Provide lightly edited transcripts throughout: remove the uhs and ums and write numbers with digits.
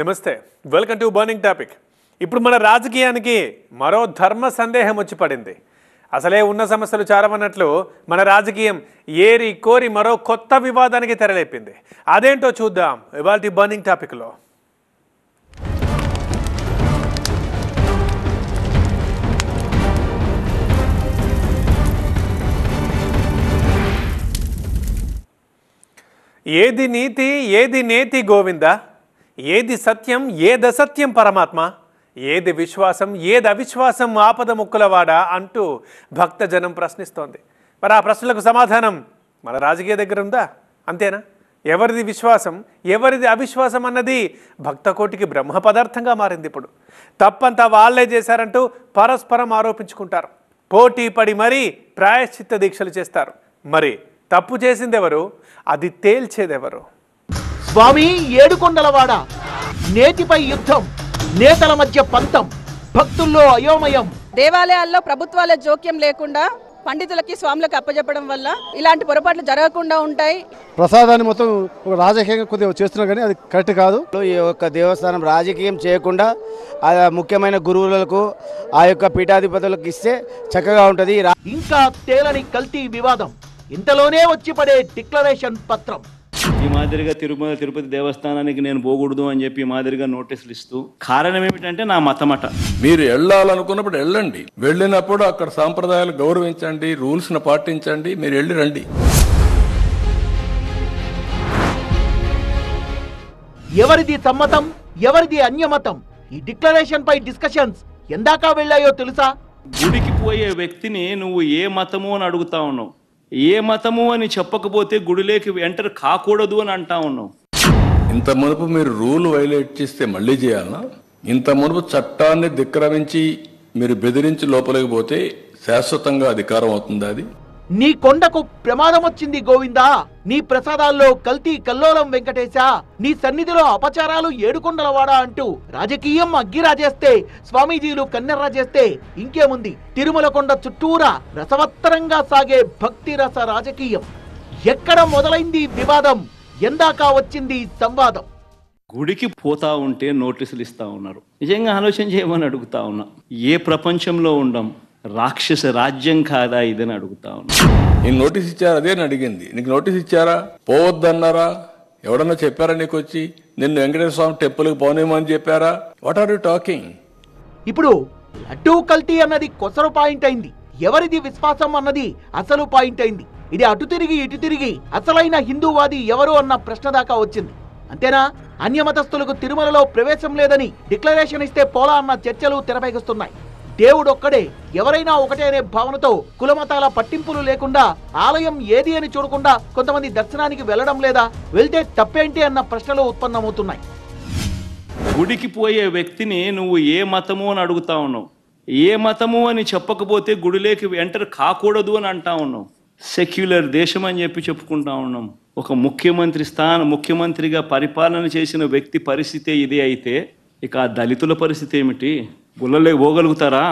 నమస్తే, welcome to burning topic. ఇప్పుడు మన రాజకీయానికి మరో ధర్మ సందేహం వచ్చి పడింది. అసలే ఉన్న సమస్యలు చారమన్నట్లు మన రాజకీయం ఏరి కోరి మరో కొత్త వివాదానికి తెరలేపింది. అదేంటో చూద్దాం ఇవాల్టి బర్నింగ్ టాపిక్లో. ఏది నీతి ఏది నేతి గోవింద, ఏది సత్యం ఏదసత్యం పరమాత్మ, ఏది విశ్వాసం ఏది అవిశ్వాసం ఆపద ముక్కులవాడా అంటూ భక్తజనం ప్రశ్నిస్తోంది. మరి ఆ ప్రశ్నలకు సమాధానం మన రాజకీయ దగ్గర ఉందా? అంతేనా? ఎవరిది విశ్వాసం ఎవరిది అవిశ్వాసం అన్నది భక్తకోటికి బ్రహ్మ పదార్థంగా మారింది. ఇప్పుడు తప్పంతా వాళ్ళే చేశారంటూ పరస్పరం ఆరోపించుకుంటారు. పోటీ పడి మరీ ప్రాయశ్చిత్త దీక్షలు చేస్తారు. మరి తప్పు చేసిందెవరు? అది తేల్చేదెవరు? స్వామి ఏడుకొండలవాడ, నేతిపై యుద్ధం, నేతల మధ్య పంతం, భక్తుల్లో అయోమయం. దేవాలయాల్లో ప్రభుత్వాల జోక్యం లేకుండా పండితులకి స్వాములకు అప్పచెప్పడం వల్ల ఇలాంటి పొరపాట్లు జరగకుండా ఉంటాయి. ప్రసాదాన్ని మొత్తం ఒక రాజకీయంగా కొద్దిగా చేస్తున్నా కానీ అది కరెక్ట్ కాదు. ఈ యొక్క దేవస్థానం రాజకీయం చేయకుండా ఆ ముఖ్యమైన గురువులకు ఆ యొక్క పీఠాధిపతులకు ఇస్తే చక్కగా ఉంటుంది. ఇంకా తేలని కల్తీ వివాదం, ఇంతలోనే వచ్చి పడే డిక్లరేషన్ పత్రం. ఈ మాదిరిగా తిరుమల తిరుపతి దేవస్థానానికి నేను పోకూడదు అని చెప్పి ఈ మాదిరిగా నోటీసులు ఇస్తూ, కారణం ఏమిటంటే నా మతమట. మీరు వెళ్ళాలనుకున్నప్పుడు వెళ్ళండి, వెళ్ళినప్పుడు అక్కడ సాంప్రదాయాలు గౌరవించండి, రూల్స్ ను పాటించండి, మీరు వెళ్ళి రండి. ఎవరిది సమ్మతం ఎవరిది అన్యమతం? ఈ డిక్లరేషన్ పై డిస్కషన్స్ ఎందాకా వెళ్ళాయో తెలుసా? గుడికి పోయే వ్యక్తిని నువ్వు ఏ మతము అని అడుగుతా ఉన్నావు. ఏ మతము అని చెప్పకపోతే గుడిలోకి ఎంటర్ కాకూడదు అని అంటా ఉన్నావు. ఇంత మునుపు మీరు రూల్ వైలేట్ చేస్తే మళ్ళీ చేయాలనా? ఇంత మునుపు చట్టాన్ని ధిక్కరించి మీరు బెదిరించి లోపలికి పోతే శాశ్వతంగా అధికారం అవుతుందా? అది నీ కొండకు ప్రమాదం వచ్చింది గోవిందా. నీ ప్రసాదాల్లో కల్తీ కల్లోలం వెంకటేశా. నీ సన్నిధిలో అపచారాలు ఏడుకొండలవాడా అంటూ రాజకీయం అగ్గిరాజేస్తే, స్వామీజీలు కన్నెర్ర చేస్తే ఇంకేముంది? తిరుమల కొండ చుట్టూరా రసవత్తరంగా సాగే భక్తి రస రాజకీయం. ఎక్కడ మొదలైంది వివాదం? ఎందాకా వచ్చింది సంవాదం? గుడికి పోతా ఉంటే నోటీసులు ఇస్తా ఉన్నారు. నిజంగా ఆలోచన చేయమని అడుగుతా ఉన్నా. ఏ ప్రపంచంలో ఉండం? రాక్షస రాజ్యం కాదా ఇదని అడుగుతా ఉన్నా. నేను నోటీస్ ఇచ్చారా? అదే అడిగింది. నీకు నోటీస్ ఇచ్చారా? పోవద్దన్నారా? ఎవడన్నా చెప్పారా నీకు వచ్చి నిన్ను వెంకటేశ్వర స్వామి టెంపుల్కి పోనేమని చెప్పారా? What are you talking? ఇప్పుడు లడ్డూ కల్తీ అన్నది కొసరు పాయింట్ అయింది. ఎవరిది విశ్వాసం అన్నది అసలు పాయింట్ అయింది. ఇది అటు తిరిగి ఇటు తిరిగి అసలైన హిందూవాది ఎవరు అన్న ప్రశ్న దాకా వచ్చింది. అంతేనా? అన్యమతస్థులకు తిరుమలలో ప్రవేశం లేదని డిక్లరేషన్ ఇస్తే పోలా అన్న చర్చలు తెరపైకొస్తున్నాయి. దేవుడొక్కడే, ఎవరైనా ఒకటే అనే భావనతో కులమతాల పట్టింపులు లేకుండా ఆలయం ఏది అని చూడకుండా కొంతమంది దర్శనానికి వెళ్లడం లేదా? వెళ్తే తప్పేంటి అన్న ప్రశ్నలు ఉత్పన్నమవుతున్నాయి. గుడికి పోయే వ్యక్తిని నువ్వు ఏ మతము అని అడుగుతా ఉన్నావు. ఏ మతము అని చెప్పకపోతే గుడిలోకి ఎంటర్ కాకూడదు అని అంటా ఉన్నావు. సెక్యులర్ దేశం అని చెప్పి చెప్పుకుంటా ఉన్నాం. ఒక ముఖ్యమంత్రిగా పరిపాలన చేసిన వ్యక్తి పరిస్థితి ఇదే అయితే ఇక ఆ దళితుల పరిస్థితి ఏమిటి? గుళ్ళలే పోగలుగుతారా?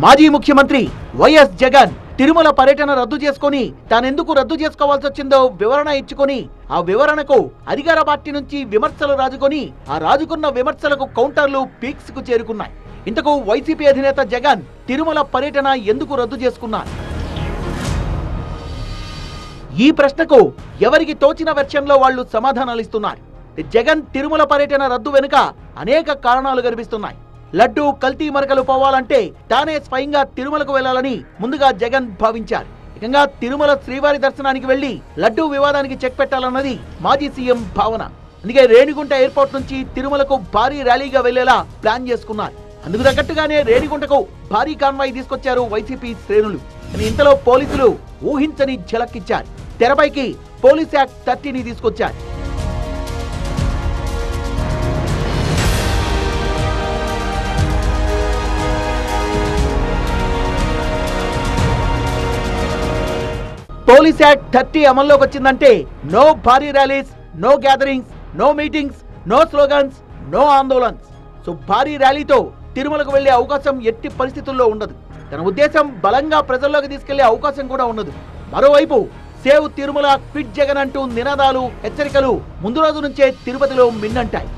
మాజీ ముఖ్యమంత్రి వైఎస్ జగన్ తిరుమల పర్యటన రద్దు చేసుకుని తానెందుకు రద్దు చేసుకోవాల్సి వచ్చిందో వివరణ ఇచ్చుకొని, ఆ వివరణకు అధికార పార్టీ నుంచి విమర్శలు రాజుకొని, ఆ రాజుకున్న విమర్శలకు కౌంటర్లు పీక్స్ కు చేరుకున్నాయి. ఇంతకు వైసీపీ అధినేత జగన్ తిరుమల పర్యటన ఎందుకు రద్దు చేసుకున్నారు? ఈ ప్రశ్నకు ఎవరికి తోచిన వెర్షన్లో వాళ్ళు సమాధానాలు ఇస్తున్నారు. జగన్ తిరుమల పర్యటన రద్దు వెనుక అనేక కారణాలు కనిపిస్తున్నాయి. లడ్డూ కల్తీ మరకలు పోవాలంటే తానే స్వయంగా తిరుమలకు వెళ్లాలని ముందుగా జగన్ భావించారు. ఏకంగా తిరుమల శ్రీవారి దర్శనానికి వెళ్లి లడ్డూ వివాదానికి చెక్ పెట్టాలన్నది మాజీ సీఎం భావన. అందుకే రేణిగుంట ఎయిర్పోర్ట్ నుంచి తిరుమలకు భారీ ర్యాలీగా వెళ్లేలా ప్లాన్ చేసుకున్నారు. అందుకు తగ్గట్టుగానే రేణిగుంటకు భారీ కాన్వాయ్ తీసుకొచ్చారు వైసీపీ శ్రేణులు. కానీ ఇంతలో పోలీసులు ఊహించని ఝలక్కిచ్చారు. తెరపైకి పోలీస్ యాక్ట్ 30ని తీసుకొచ్చారు. పోలీస్ యాక్ట్ 30 అమల్లోకి వచ్చిందంటే నో భారీ rallies, no gatherings, no meetings, no slogans, no ఆందోళన్స్. సో భారీ ర్యాలీతో తిరుమలకు వెళ్లే అవకాశం ఎట్టి పరిస్థితుల్లో ఉండదు. తన ఉద్దేశం బలంగా ప్రజల్లోకి తీసుకెళ్లే అవకాశం కూడా ఉండదు. మరోవైపు సేవ్ తిరుమల, క్విట్ జగన్ అంటూ నినాదాలు, హెచ్చరికలు ముందు రోజు నుంచే తిరుపతిలో మిన్నంటాయి.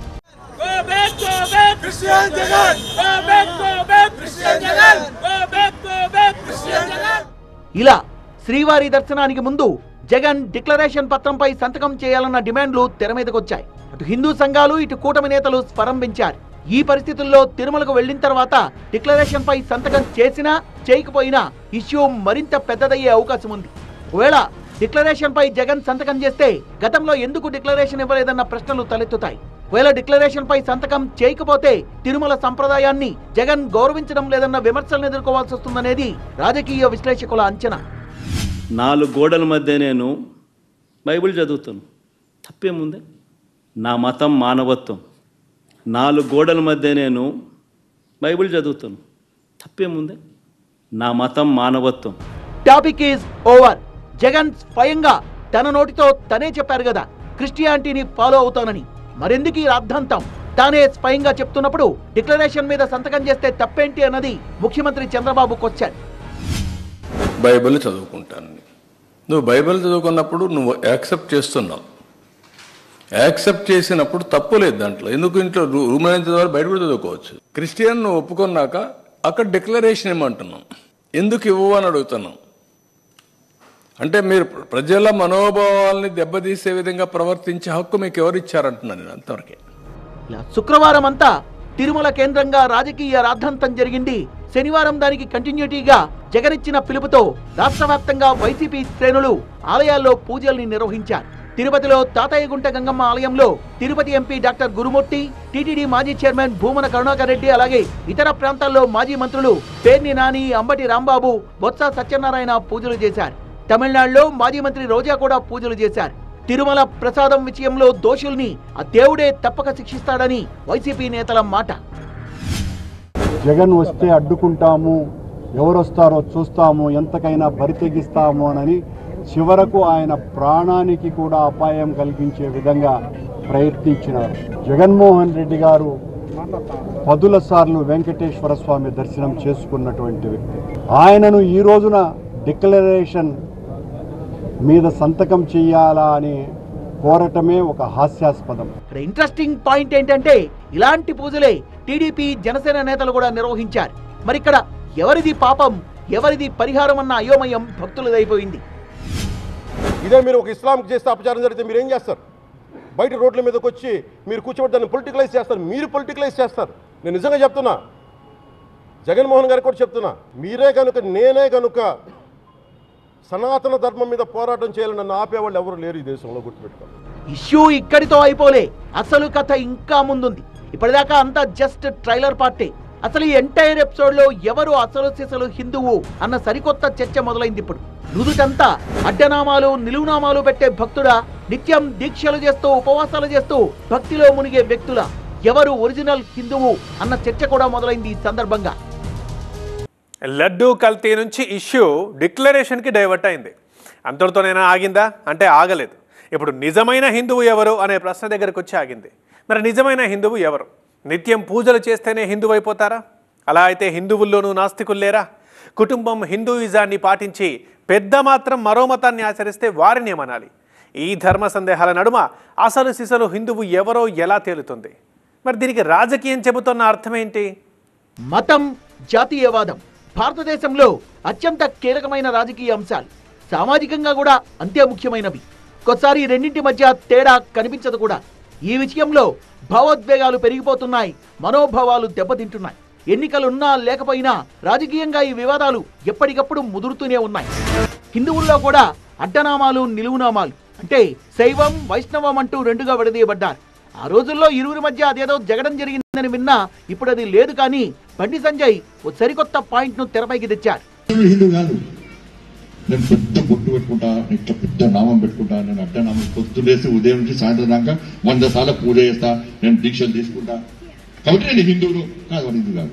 ఇలా శ్రీవారి దర్శనానికి ముందు జగన్ డిక్లరేషన్ పత్రంపై సంతకం చేయాలన్న డిమాండ్లు తెర మీదకొచ్చాయి. అటు హిందూ సంఘాలు ఇటు కూటమి నేతలు స్వరం పెంచారు. ఈ పరిస్థితుల్లో తిరుమలకు వెళ్లిన తర్వాత డిక్లరేషన్ పై సంతకం చేసినా చేయకపోయినా ఇష్యూ మరింత పెద్దదయ్యే అవకాశం ఉంది. ఒకవేళ డిక్లరేషన్ పై జగన్ సంతకం చేస్తే గతంలో ఎందుకు డిక్లరేషన్ ఇవ్వలేదన్న ప్రశ్నలు తలెత్తుతాయి. ఒకవేళ డిక్లరేషన్ పై సంతకం చేయకపోతే తిరుమల సంప్రదాయాన్ని జగన్ గౌరవించడం లేదన్న విమర్శలను ఎదుర్కోవాల్సి వస్తుందనేది రాజకీయ విశ్లేషకుల అంచనా. 4 గోడల మధ్య నేను బైబిల్ చదువుతాను, తప్పేముంది? నా మతం మానవత్వం. 4 గోడల మధ్య నేను బైబిల్ చదువుతాను, తప్పేముంది? నా మతం మానవత్వం. Topic is over. జగన్ స్వయంగా తన నోటితో తనే చెప్పారు కదా క్రిస్టియానిటీని ఫాలో అవుతానని. మరెందుకు ఈ రాద్ధాంతం? తానే స్వయంగా చెప్తున్నప్పుడు డిక్లరేషన్ మీద సంతకం చేస్తే తప్పేంటి అన్నది ముఖ్యమంత్రి చంద్రబాబు క్వశ్చన్. బైబిల్ చదువుకుంటాను. నువ్వు బైబిల్ చదువుకున్నప్పుడు నువ్వు యాక్సెప్ట్ చేస్తున్నావు. యాక్సెప్ట్ చేసినప్పుడు తప్పు లేదు దాంట్లో. ఎందుకు ఇంట్లో రూమ్ అయిన చదవాలి, బయట కూడా చదువుకోవచ్చు. క్రిస్టియన్ నువ్వు ఒప్పుకున్నాక అక్కడ డిక్లరేషన్ ఏమంటున్నాం, ఎందుకు ఇవ్వు అని అడుగుతున్నాం. అంటే మీరు ప్రజల మనోభావాల్ని దెబ్బతీసే విధంగా ప్రవర్తించే హక్కు మీకు ఎవరు ఇచ్చారంటున్నాను నేను అంతవరకే. శుక్రవారం అంతా తిరుమల కేంద్రంగా రాజకీయ రాద్ధాంతం జరిగింది. శనివారం దానికి కంటిన్యూటీగా జగన్ ఇచ్చిన పిలుపుతో రాష్ట్ర వ్యాప్తంగా వైసీపీ శ్రేణులు ఆలయాల్లో పూజల్ని నిర్వహించారు. తిరుపతిలో తాతయ్యగుంట గంగమ్మ ఆలయంలో తిరుపతి ఎంపీ డాక్టర్ గురుమూర్తి, టీటీడీ మాజీ చైర్మన్ భూమన కరుణాకర్ రెడ్డి, అలాగే ఇతర ప్రాంతాల్లో మాజీ మంత్రులు పేర్ని నాని, అంబటి రాంబాబు, బొత్స సత్యనారాయణ పూజలు చేశారు. తమిళనాడులో మాజీ మంత్రి రోజా కూడా పూజలు చేశారు. తిరుమల ప్రసాదం విషయంలో దోషుల్ని ఆ దేవుడే తప్పక శిక్షిస్తాడని వైసీపీ నేతల మాట. జగన్ వస్తే అడ్డుకుంటాము, ఎవరొస్తారో చూస్తాము, ఎంతకైనా బరితెగిస్తాము అని చివరకు ఆయన ప్రాణానికి కూడా అపాయం కలిగించే విధంగా ప్రయత్నించినారు. జగన్మోహన్ రెడ్డి గారు 10 సార్లు వెంకటేశ్వర స్వామి దర్శనం చేసుకున్నటువంటి వ్యక్తి. ఆయనను ఈ రోజున డిక్లరేషన్ మీద సంతకం చేయాలా అని కోరటమే ఒక హాస్యాస్పదం. ఇంట్రెస్టింగ్ పాయింట్ ఏంటంటే ఇలాంటి పూజలే టీడీపీ, జనసేన నేతలు కూడా నిర్వహించారు. మరి ఇక్కడ ఎవరిది పాపం, ఎవరిది పరిహారం అన్న అయోమయం భక్తులదైపోయింది. ఇదే మీరు ఒక ఇస్లాంకి చేస్తే అపచారం జరిగితే మీరు ఏం చేస్తారు? బయట రోడ్ల మీదకి వచ్చి మీరు కూర్చోబెట్టి దాన్ని పొలిటికలైజ్ చేస్తారు. మీరు పొలిటికలైజ్ చేస్తారు. నేను నిజంగా చెప్తున్నా, జగన్మోహన్ గారికి కూడా చెప్తున్నా, మీరే కనుక నేనే కనుక సనాతన ధర్మం మీద పోరాటం చేయాలని నన్ను ఆపేవాళ్ళు ఎవరు లేరు ఈ దేశంలో, గుర్తుపెట్టుకోండి. ఇష్యూ ఇక్కడితో అయిపోలే, అసలు కథ ఇంకా ముందుంది. ఇప్పటిదాకా అంతా జస్ట్ ట్రైలర్ పార్టీ. అసలు ఈ ఎంటైర్ ఎపిసోడ్ లో ఎవరు అసలు సిసలు హిందువు అన్న సరికొత్త చర్చ మొదలైంది. ఇప్పుడు నుదుటంతా అడ్డనామాలు, నిలువునామాలు పెట్టే భక్తుడా, నిత్యం దీక్షలు చేస్తూ ఉపవాసాలు చేస్తూ భక్తిలో మునిగే వ్యక్తుల, ఎవరు ఒరిజినల్ హిందువు అన్న చర్చ కూడా మొదలైంది ఈ సందర్భంగా. లడ్డూ కల్తీ నుంచి ఇష్యూ డిక్లరేషన్కి డైవర్ట్ అయింది. అంతటితోనైనా ఆగిందా అంటే ఆగలేదు. ఇప్పుడు నిజమైన హిందువు ఎవరు అనే ప్రశ్న దగ్గరకు వచ్చి ఆగింది. మరి నిజమైన హిందువు ఎవరు? నిత్యం పూజలు చేస్తేనే హిందువు అయిపోతారా? అలా అయితే హిందువుల్లోనూ నాస్తికులు లేరా? కుటుంబం హిందూయిజాన్ని పాటించి పెద్ద మాత్రం మరో మతాన్ని ఆచరిస్తే వారిని ఏమనాలి? ఈ ధర్మ సందేహాల నడుమ అసలు సిసలు హిందువు ఎవరో ఎలా తేలుతుంది? మరి దీనికి రాజకీయం చెబుతున్న అర్థమేంటి? మతం, జాతీయవాదం భారతదేశంలో అత్యంత కీలకమైన రాజకీయ అంశాలు. సామాజికంగా కూడా అంతే ముఖ్యమైనవి. కొన్నిసారి రెండింటి మధ్య తేడా కనిపించదు కూడా. ఈ విషయంలో భావోద్వేగాలు పెరిగిపోతున్నాయి, మనోభావాలు దెబ్బతింటున్నాయి. ఎన్నికలున్నా లేకపోయినా రాజకీయంగా ఈ వివాదాలు ఎప్పటికప్పుడు ముదురుతూనే ఉన్నాయి. హిందువుల్లో కూడా అడ్డనామాలు, నిలువునామాలు అంటే శైవం, వైష్ణవం అంటూ రెండుగా విడదీయబడ్డారు. ఆ రోజుల్లో ఇరువురి మధ్య అదేదో జగడం జరిగిందని విన్నా ఇప్పుడు అది లేదు. కానీ బండి సంజయ్ ఓ సరికొత్త పాయింట్ ను తెరపైకి తెచ్చారు. హిందూ కాదు, నేను పెద్ద బొట్టు పెట్టుకుంటా, ఇట్లా పెద్ద నామం పెట్టుకుంటా, నేను అడ్డనామం పొద్దులేసి ఉదయం నుంచి సాయంత్రం దాకా 100 సార్లు పూజ చేస్తా, నేను దీక్షలు తీసుకుంటా, కాబట్టి నేను హిందువులు కాదు. హిందూ కాదు.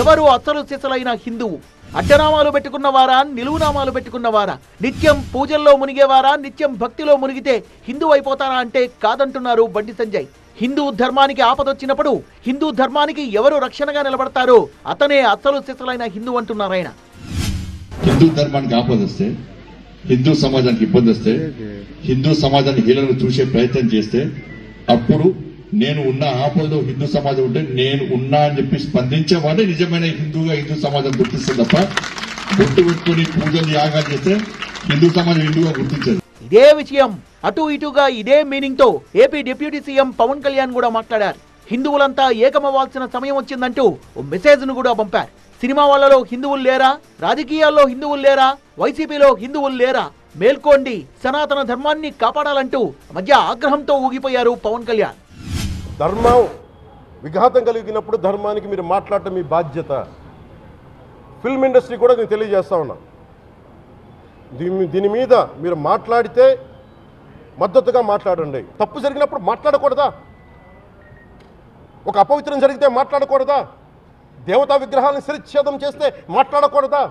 ఎవరు అసలు సిసలైన హిందువు? అడ్డనామాలు పెట్టుకున్నవారా, నిలువునామాలు పెట్టుకున్నవారా? నిత్యం పూజల్లో మునిగేవారా, నిత్యం భక్తిలో మునిగితే హిందూ అయిపోతారా అంటే కాదంటున్నారు బండి సంజయ్. హిందూ ధర్మానికి ఆపదొచ్చినప్పుడు హిందూ ధర్మానికి ఎవరు రక్షణగా నిలబడతారో అతనే అసలు సిసలైన హిందూ అంటున్నారు ఆయన. హిందూ ధర్మానికి ఆపదొస్తే, హిందూ సమాజానికి ఇబ్బంది వస్తే, హిందూ సమాజాన్ని హీలను చూసే ప్రయత్నం చేస్తే అప్పుడు నేను ఉన్న ఆపదలో హిందూ సమాజం ఉంటే నేను ఉన్నా అని చెప్పి స్పందించేవాడే నిజమైన హిందూగా హిందూ సమాజం గుర్తిస్తుంది తప్ప బొట్టు పెట్టుకుని పూజలు యాగాలు చేస్తే హిందూ సమాజం హిందూగా గుర్తించదు. ఇదే విషయం అటు ఇటుగా ఇదే మీనింగ్ తో AP deputy CM Pawan Kalyan కూడా మాట్లాడారు. హిందువులంతా ఏకమవ్వాల్సిన సమయం వచ్చిందంటూ ఓ మెసేజ్ ను కూడా పంపారు. సినిమా వాళ్ళలో హిందువులు లేరా, రాజకీయాల్లో హిందువులు లేరా, వైసీపీలో హిందువులు లేరా, మేల్కోండి, సనాతన ధర్మాన్ని కాపాడాలంటూ మధ్య ఆగ్రహంతో ఊగిపోయారు పవన్ కళ్యాణ్. ధర్మం విఘాతం కలిగినప్పుడు ధర్మానికి మీరు మాట్లాడటం మీ బాధ్యత. ఫిల్మ్ ఇండస్ట్రీ కూడా నేను తెలియజేస్తా ఉన్నా, దీని మీద మీరు మాట్లాడితే మద్దతుగా మాట్లాడండి. తప్పు జరిగినప్పుడు మాట్లాడకూడదా? ఒక అపవిత్రం జరిగితే మాట్లాడకూడదా? దేవతా విగ్రహాలను శిరచ్ఛేదం చేస్తే మాట్లాడకూడదా?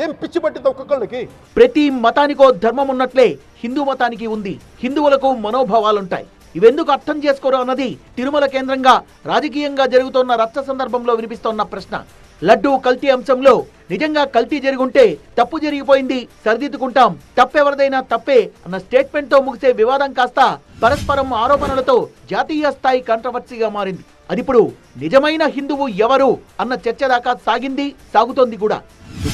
ఏం పిచ్చి పట్టింది ఒక్కొక్కళ్ళకి? ప్రతి మతానికో ధర్మం ఉన్నట్లే హిందూ మతానికి ఉంది. హిందువులకు మనోభావాలుంటాయి. ఇవెందుకు అర్థం చేసుకోరు అన్నది తిరుమల కేంద్రంగా రాజకీయంగా జరుగుతున్న రచ్చ సందర్భంలో వినిపిస్తోన్న ప్రశ్న. లడ్డూ కల్తీ అంశంలో నిజంగా కల్తీ జరుగుంటే తప్పు జరిగిపోయింది, సరిదిద్దుకుంటాం, తప్పెవరిదైనా తప్పే అన్న స్టేట్మెంట్ తో ముగిసే వివాదం కాస్త పరస్పరం ఆరోపణలతో జాతీయ స్థాయి కాంట్రవర్సీగా మారింది. అదిప్పుడు నిజమైన హిందువు ఎవరు అన్న చర్చ దాకా సాగింది, సాగుతోంది కూడా.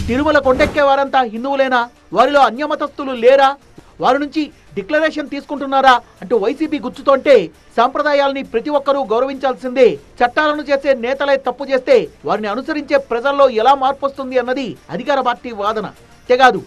తిరుమల కొండెక్కే వారంతా హిందువులేనా, వారిలో అన్యమతస్థులు లేరా, వారి నుంచి డిక్లరేషన్ తీసుకుంటున్నారా అంటూ వైసీపీ గుచ్చుతోంటే సాంప్రదాయాల్ని ప్రతి ఒక్కరూ గౌరవించాల్సిందే, చట్టాలను చేసే నేతలే తప్పు చేస్తే వారిని అనుసరించే ప్రజల్లో ఎలా మార్పు వస్తుంది అన్నది అధికార పార్టీ వాదన. అంతేకాదు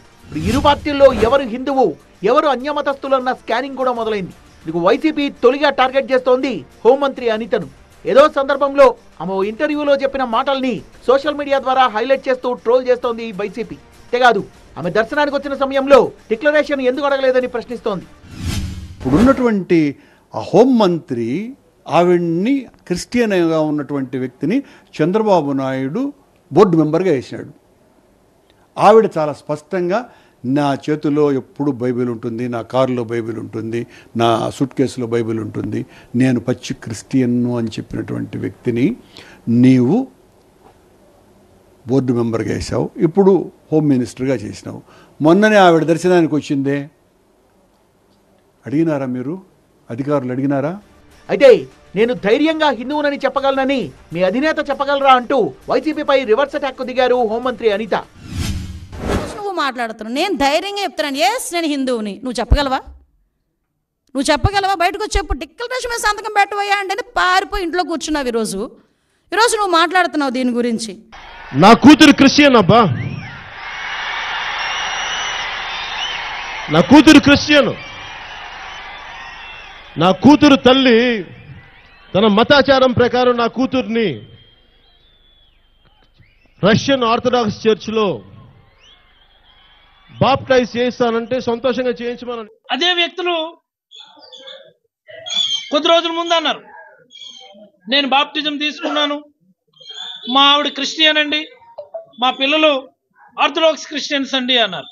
ఇరు పార్టీల్లో ఎవరు హిందువు, ఎవరు అన్యమతస్థులన్న స్కానింగ్ కూడా మొదలైంది. మీకు వైసీపీ తొలిగా టార్గెట్ చేస్తోంది హోంమంత్రి అనితను. ఏదో సందర్భంలో ఆమె ఇంటర్వ్యూలో చెప్పిన మాటల్ని సోషల్ మీడియా ద్వారా హైలైట్ చేస్తూ ట్రోల్ చేస్తోంది వైసీపీ. అంతేకాదు ఆమె దర్శనానికి వచ్చిన సమయంలో డిక్లరేషన్ ఎందుకు అడగలేదని ప్రశ్నిస్తోంది. ఇప్పుడున్నటువంటి ఆ హోంమంత్రి ఆవిడ్ని క్రిస్టియన్గా ఉన్నటువంటి వ్యక్తిని చంద్రబాబు నాయుడు బోర్డు మెంబర్గా వేసినాడు. ఆవిడ చాలా స్పష్టంగా నా చేతిలో ఎప్పుడు బైబిల్ ఉంటుంది, నా కారులో బైబిల్ ఉంటుంది, నా సూట్ కేసులో బైబిల్ ఉంటుంది, నేను పచ్చి క్రిస్టియన్ను అని చెప్పినటువంటి వ్యక్తిని నీవు బోర్డు మెంబర్గా వేసావు, ఇప్పుడు హోమ్ మినిస్టర్గా చేసినావు. మొన్ననే ఆవిడ దర్శనానికి వచ్చిందే, అడిగినారా మీరు? అధికారులు అడిగినారా? అయితే నేను ధైర్యంగా హిందువునని చెప్పగలనని మీ అధినేత చెప్పగలరా అంటూ వైసీపీపై రివర్స్ అటాక్ దిగారు హోంమంత్రి అనిత. నువ్వు మాట్లాడుతున్నావు, నేను ధైర్యంగా చెప్తున్నాను, ఎస్ నేను హిందువుని. నువ్వు చెప్పగలవా? బయటకు వచ్చి చెప్పు, డిక్లరేషన్ మీద సంతకం పెట్టవయ్యా అంటే పారిపోయి ఇంట్లో కూర్చున్నావు. ఈరోజు నువ్వు మాట్లాడుతున్నావు దీని గురించి. నా కూతురు క్రిస్టియన్ అబ్బా, నా కూతురు క్రిస్టియన్. నా కూతురు తల్లి తన మతాచారం ప్రకారం నా కూతుర్ని రష్యన్ ఆర్థడాక్స్ చర్చ్లో బాప్టైజ్ చేయిస్తానంటే సంతోషంగా చేయించమని అదే వ్యక్తులు కొద్ది రోజుల ముందు అన్నారు, నేను బాప్టిజం తీసుకున్నాను, మా ఆవిడ క్రిస్టియన్ అండి, మా పిల్లలు ఆర్థడాక్స్ క్రిస్టియన్స్ అండి అన్నారు.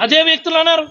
అదే వ్యక్తులు అన్నారు.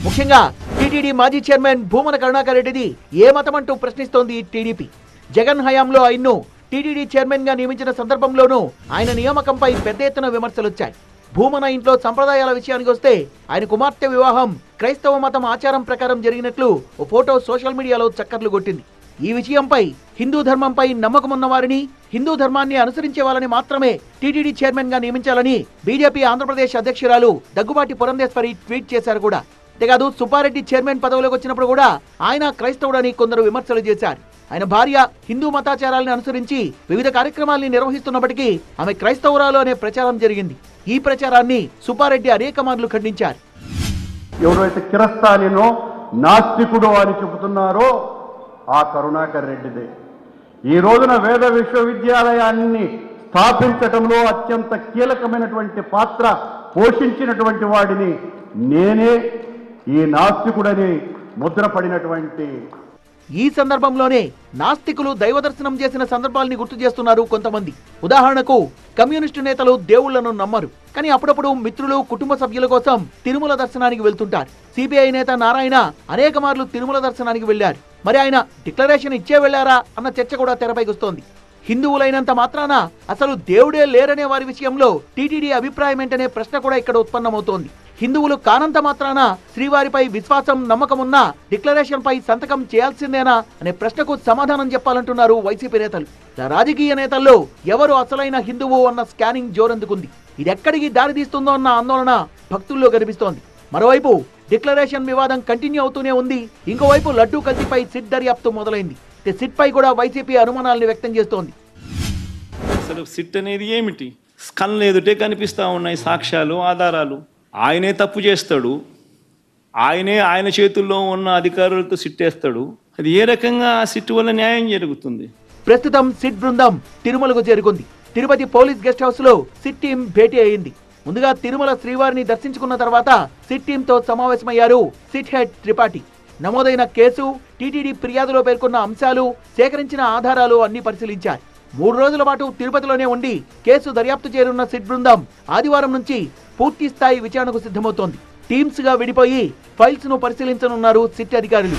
ముఖ్యంగా టీటీడీ మాజీ చైర్మన్ భూమన కరుణాకర్ రెడ్డిది ఏ మతం అంటూ ప్రశ్నిస్తోంది టీడీపీ. జగన్ హయాంలో ఆయన్ను టీటీడీ చైర్మన్ గా నియమించిన సందర్భంలోనూ ఆయన నియామకంపై పెద్ద ఎత్తున విమర్శలొచ్చాయి. భూమన ఇంట్లో సంప్రదాయాల విషయానికి వస్తే ఆయన కుమార్తె వివాహం క్రైస్తవ మతం ఆచారం ప్రకారం జరిగినట్లు ఓ ఫోటో సోషల్ మీడియాలో చక్కర్లు కొట్టింది. ఈ విషయంపై హిందూ ధర్మంపై నమ్మకం ఉన్న వారిని, హిందూ ధర్మాన్ని అనుసరించే వాళ్ళని మాత్రమే టీటీడీ చైర్మన్ గా నియమించాలని బీజేపీ ఆంధ్రప్రదేశ్ అధ్యక్షురాలు దగ్గుబాటి పురంధేశ్వరి ట్వీట్ చేశారు కూడా. అంతేకాదు సుబ్బారెడ్డి చైర్మన్ పదవిలోకి వచ్చినప్పుడు కూడా ఆయన క్రైస్తవుడని కొందరు విమర్శలు చేశారు. ఆయన భార్య హిందూ మతాచారాలను అనుసరించి వివిధ కార్యక్రమాల్ని నిర్వహిస్తున్నప్పటికీ ఆమె క్రైస్తవురాలు అనే ప్రచారం జరిగింది. ఈ ప్రచారాన్ని సుబ్బారెడ్డి అనేక మార్లు ఖండించారు. ఎవరైతే కిరస్తానినో నాస్తికుడు అని చెబుతున్నారో ఆ కరుణాకర్ రెడ్డిదే. ఈ రోజున వేద విశ్వవిద్యాలయాన్ని స్థాపించటంలో అత్యంత కీలకమైనటువంటి పాత్ర పోషించినటువంటి వాడిని నేనే, ఈ నాస్తికుడని ముద్రపడినటువంటి. ఈ సందర్భంలోనే నాస్తికులు దైవ దర్శనం చేసిన సందర్భాల్ని గుర్తు చేస్తున్నారు కొంతమంది. ఉదాహరణకు కమ్యూనిస్టు నేతలు దేవుళ్లను నమ్మరు, కానీ అప్పుడప్పుడు మిత్రులు, కుటుంబ సభ్యుల కోసం తిరుమల దర్శనానికి వెళ్తుంటారు. సిపిఐ నేత నారాయణ అనేక మార్లు తిరుమల దర్శనానికి వెళ్లారు. మరి ఆయన డిక్లరేషన్ ఇచ్చే వెళ్లారా అన్న చర్చ కూడా తెరపైకి వస్తోంది. హిందువులైనంత మాత్రాన అసలు దేవుడే లేరనే వారి విషయంలో టీటీడీ అభిప్రాయం ఏంటనే ప్రశ్న కూడా ఇక్కడ ఉత్పన్నమవుతోంది. హిందువులు కానంత మాత్రాన శ్రీవారిపై విశ్వాసం నమ్మకం ఉన్నా డిక్లరేషన్ పై సంతకం చేయాల్సిందేనా అనే ప్రశ్నకు సమాధానం చెప్పాలంటున్నారు వైసీపీ నేతలు. రాజకీయ నేతల్లో ఎవరు అసలైన హిందువు అన్న స్కానింగ్ జోరందుకుంది. ఇదెక్కడికి దారితీస్తుందో అన్న ఆందోళన భక్తుల్లో కనిపిస్తోంది. మరోవైపు డిక్లరేషన్ వివాదం కంటిన్యూ అవుతూనే ఉంది. ఇంకోవైపు లడ్డూ కల్తీపై సిట్ దర్యాప్తు మొదలైంది. సిట్ పై కూడా వైసీపీ అనుమానాలను వ్యక్తం చేస్తోంది. అసలు సిట్ అనేది ఏమిటి? కళ్ళు ఎదుటే కనిపిస్తూ ఉన్నాయి సాక్ష్యాలు, ఆధారాలు. ఆయనే తప్పు చేస్తాడు, ఆయన చేతుల్లో ఉన్న అధికారులతో సిట్టేస్తాడు. అది ఏ రకంగా ఆ సిట్ వల్ల న్యాయం జరుగుతుంది? ప్రస్తుతం సిట్ బృందం తిరుమలకు చేరుకుంది. తిరుపతి పోలీస్ గెస్ట్ హౌస్ లో సిట్ టీం భేటీ అయింది. ముందుగా తిరుమల శ్రీవారిని దర్శించుకున్న తర్వాత సిట్ టీంతో సమావేశమయ్యారు సిట్ హెడ్ త్రిపాఠి. నమోదైన కేసు, టీటీడీ ఫిర్యాదులో పేర్కొన్న అంశాలు, సేకరించిన ఆధారాలు అన్ని పరిశీలించారు. 3 రోజుల పాటు తిరుపతిలోనే ఉండి కేసు దర్యాప్తు చేరున్న సిట్ బృందం ఆదివారం నుంచి పూర్తి స్థాయి విచారణకు సిద్ధమవుతోంది. టీమ్స్ గా విడిపోయి ఫైల్స్ ను పరిశీలించనున్నారు సిట్ అధికారులు.